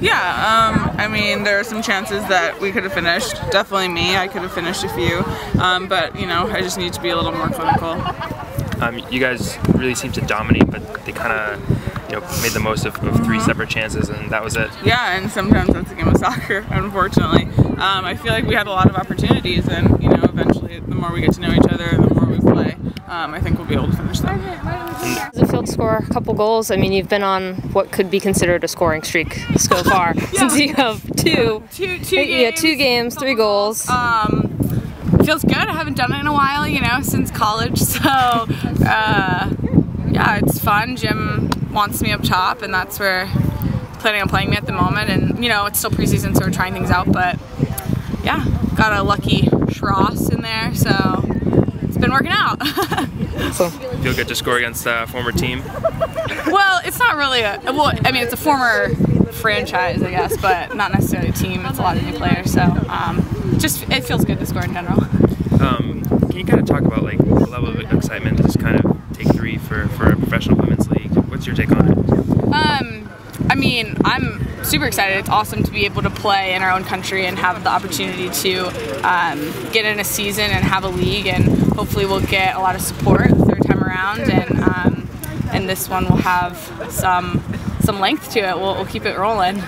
Yeah, I mean, there are some chances that we could have finished. Definitely me, I could have finished a few, but you know, I just need to be a little more clinical. You guys really seem to dominate, but they kind of, made the most of 3 separate chances, and that was it. Yeah, and sometimes that's a game of soccer, unfortunately. I feel like we had a lot of opportunities, and you know, eventually, the more we get to know each other, and the more we play, I think we'll be able to finish them. As a field score, a couple goals. I mean, you've been on what could be considered a scoring streak so far, since you have two games, 3 goals. Feels good. I haven't done it in a while, you know, since college. So, yeah, it's fun. Jim wants me up top, and that's where he's planning on playing me at the moment. And you know, it's still preseason, so we're trying things out. But yeah, got a lucky Schross in there, so it's been working out. So, feel good to score against a former team? Well, it's not really well, I mean, it's a former franchise, I guess, but not necessarily a team. It's a lot of new players, so it feels good to score in general. Can you kind of talk about like the level of excitement to just kind of take 3 for a professional women's league? What's your take on it? I mean, I'm super excited. It's awesome to be able to play in our own country and have the opportunity to get in a season and have a league, and hopefully we'll get a lot of support the 3rd time around, and this one will have some length to it. We'll keep it rolling.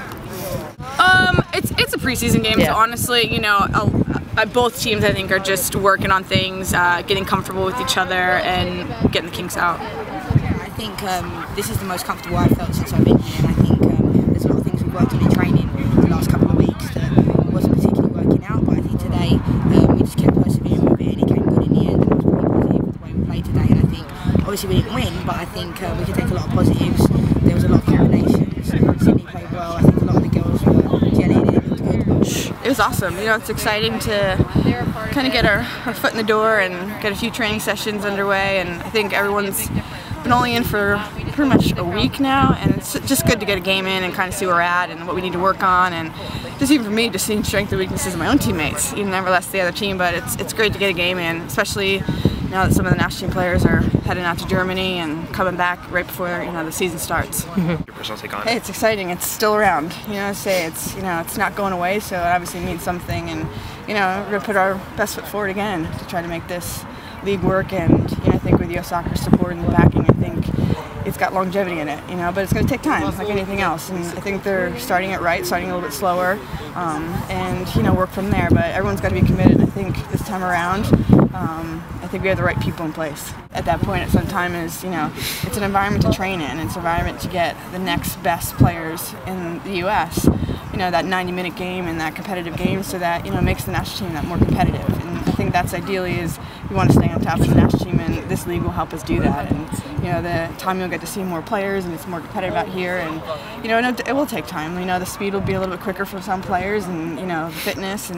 It's a preseason game, so honestly, you know, both teams I think are just working on things, getting comfortable with each other, and getting the kinks out. I think this is the most comfortable I've felt since I've been here, and I think there's a lot of things we've worked on in training the last couple of weeks that wasn't particularly working out, but I think today we just kept persevering with it, and it came good in the end, and I was pretty positive with the way we played today. And I think obviously we didn't win, but I think we could take a lot of positives. There was a lot of combinations. Sydney played well. I think a lot of the girls were gelling, and it looked good. It was awesome. You know, it's exciting to kind of get our foot in the door and get a few training sessions underway, and I think everyone's been only in for pretty much a week now, and it's just good to get a game in and kind of see where we're at and what we need to work on, and just even for me, just seeing strengths and weaknesses of my own teammates, even nevertheless the other team. But it's great to get a game in, especially now that some of the national team players are heading out to Germany and coming back right before the season starts. Your personal take on it? Hey, it's exciting. It's still around. You know, it's not going away, so it obviously means something, and you know, we're gonna put our best foot forward again to try to make this league work. And you know, I think with US Soccer support and the backing, I think it's got longevity in it. You know, but it's going to take time, like anything else. And I think they're starting it right, starting a little bit slower, and you know, work from there. But everyone's got to be committed. I think this time around, I think we have the right people in place. At that point, at some time, is it's an environment to train in. It's an environment to get the next best players in the U.S. You know, that 90-minute game and that competitive game, so that it makes the national team that more competitive. And I think that's ideally is we want to stay on top of the national team, and this league will help us do that. And the time you'll get to see more players, and it's more competitive out here, and it will take time. The speed will be a little bit quicker for some players, and the fitness,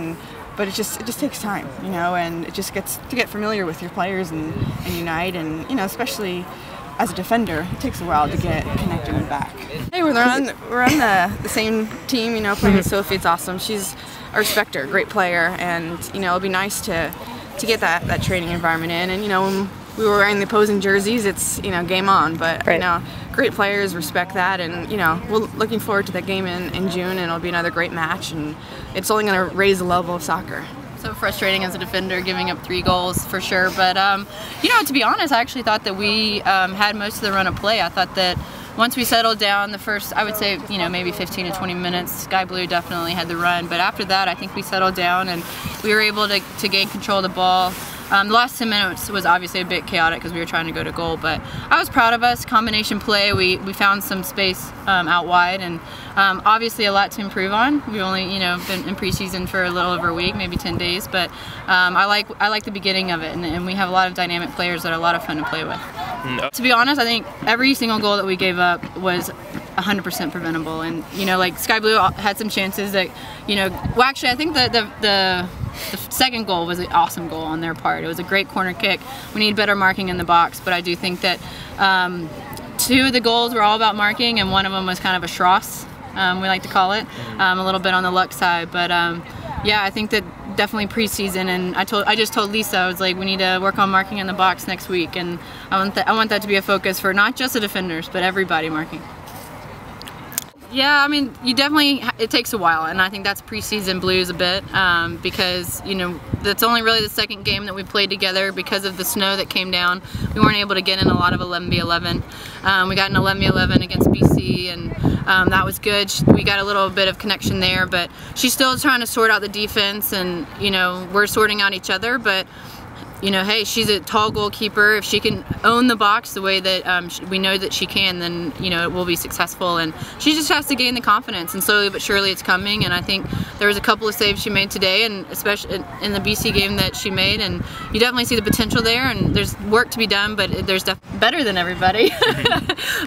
but it just takes time, and it just gets to get familiar with your players and unite, and especially as a defender, it takes a while to get connected and back. Hey, we're on the same team, playing with Sophie. It's awesome. I respect her, great player, and it'll be nice to get that training environment in. And when we were wearing the opposing jerseys, it's game on. But right. Great players, respect that, and we're looking forward to that game in June, and it'll be another great match, and it's only going to raise the level of soccer. So frustrating as a defender, giving up 3 goals for sure. But to be honest, I actually thought that we had most of the run of play. I thought that once we settled down, the first, I would say, maybe 15 to 20 minutes, Sky Blue definitely had the run. But after that, I think we settled down and we were able to gain control of the ball. The last 10 minutes was obviously a bit chaotic because we were trying to go to goal, but I was proud of us. Combination play, we found some space out wide, and obviously a lot to improve on. We've only been in preseason for a little over a week, maybe 10 days, but I like the beginning of it, and we have a lot of dynamic players that are a lot of fun to play with. No. To be honest, I think every single goal that we gave up was 100% preventable, and like Sky Blue had some chances that well, actually I think the second goal was an awesome goal on their part. It was a great corner kick. We need better marking in the box, but I do think that 2 of the goals were all about marking, and one of them was kind of a Schross, we like to call it, a little bit on the luck side. But yeah, I think that definitely preseason, and I just told Lisa, I was like, we need to work on marking in the box next week, and I want that to be a focus for not just the defenders, but everybody marking. Yeah, I mean, it takes a while, and I think that's preseason blues a bit, because, you know, that's only really the second game that we played together because of the snow that came down. We weren't able to get in a lot of 11v11. We got an 11v11 against BC, and that was good. We got a little bit of connection there, but she's still trying to sort out the defense, and, you know, we're sorting out each other, but you know, hey, she's a tall goalkeeper. If she can own the box the way that we know that she can, then, you know, it will be successful. And she just has to gain the confidence, and slowly but surely it's coming. And I think there was a couple of saves she made today, and especially in the BC game that she made, and you definitely see the potential there, and there's work to be done, but there's definitely better than everybody.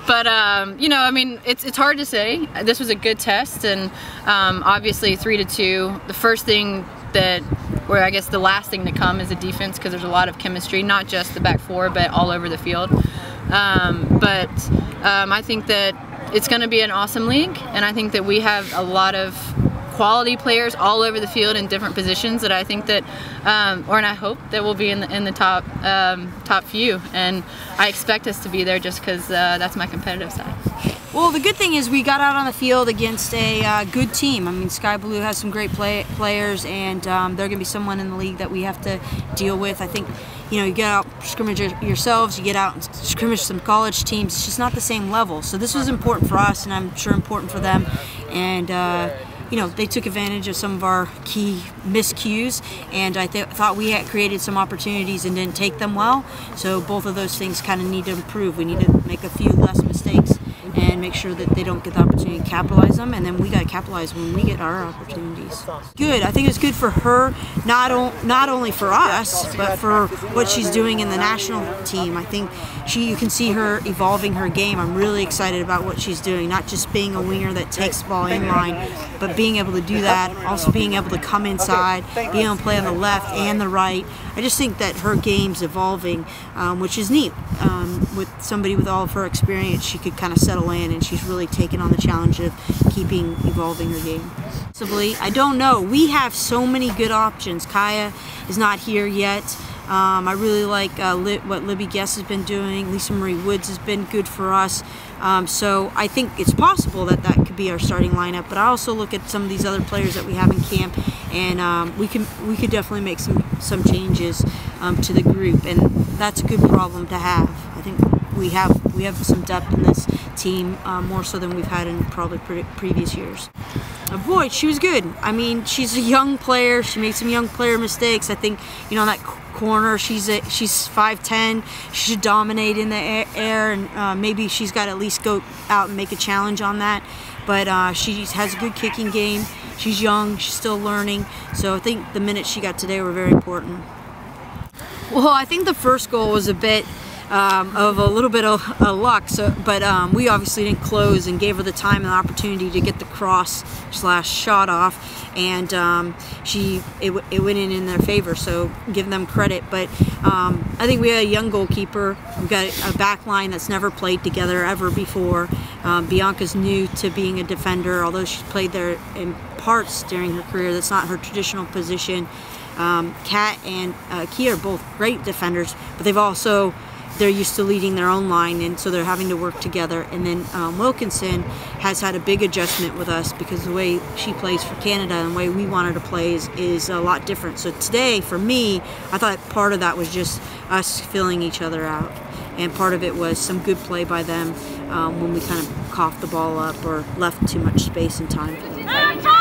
But, you know, I mean, it's hard to say. This was a good test, and obviously 3-2, the first thing where I guess the last thing to come is a defense, because there's a lot of chemistry, not just the back four, but all over the field. I think that it's going to be an awesome league, and I think that we have a lot of quality players all over the field in different positions that I think that, and I hope that we'll be in the top few, and I expect us to be there just because that's my competitive side. Well, the good thing is we got out on the field against a good team. I mean, Sky Blue has some great players, and they're going to be someone in the league that we have to deal with. I think, you know, you get out scrimmage yourselves, you get out and scrimmage some college teams. It's just not the same level. So this was important for us, and I'm sure important for them. And you know, they took advantage of some of our key miscues, and I thought we had created some opportunities and didn't take them well. So both of those things kind of need to improve. We need to make a few less mistakes and make sure that they don't get the opportunity to capitalize them, and then we got to capitalize when we get our opportunities. Good. I think it's good for her, not only for us, but for what she's doing in the national team. I think you can see her evolving her game. I'm really excited about what she's doing, not just being a winger that takes the ball in line, but being able to do that, also being able to come inside, being able to play on the left and the right. I just think that her game's evolving, which is neat. With somebody with all of her experience, she could kind of settle in, and she's really taken on the challenge of keeping evolving her game. Possibly, I don't know. We have so many good options. Kaya is not here yet. I really like what Libby Guess has been doing. Lisa Marie Woods has been good for us. So I think it's possible that could be our starting lineup. But I also look at some of these other players that we have in camp, and we could definitely make some changes to the group, and that's a good problem to have. I think we have some depth in this team, more so than we've had in probably previous years. Boy, she was good. I mean, she's a young player. She made some young player mistakes. I think, you know, on that corner, she's 5'10". She should dominate in the air, and maybe she's got to at least go out and make a challenge on that. But she has a good kicking game. She's young. She's still learning. So I think the minutes she got today were very important. Well, I think the first goal was a bit of a little bit of luck, but we obviously didn't close and gave her the time and the opportunity to get the cross/shot off, and it went in their favor, so give them credit. But I think we had a young goalkeeper. We've got a back line that's never played together ever before. Bianca's new to being a defender, although she's played there in parts during her career. That's not her traditional position. Kat and Kia are both great defenders, but they're used to leading their own line, and so they're having to work together. And then Wilkinson has had a big adjustment with us, because the way she plays for Canada and the way we want her to play is a lot different. So today, for me, I thought part of that was just us filling each other out, and part of it was some good play by them when we kind of coughed the ball up or left too much space and time for them.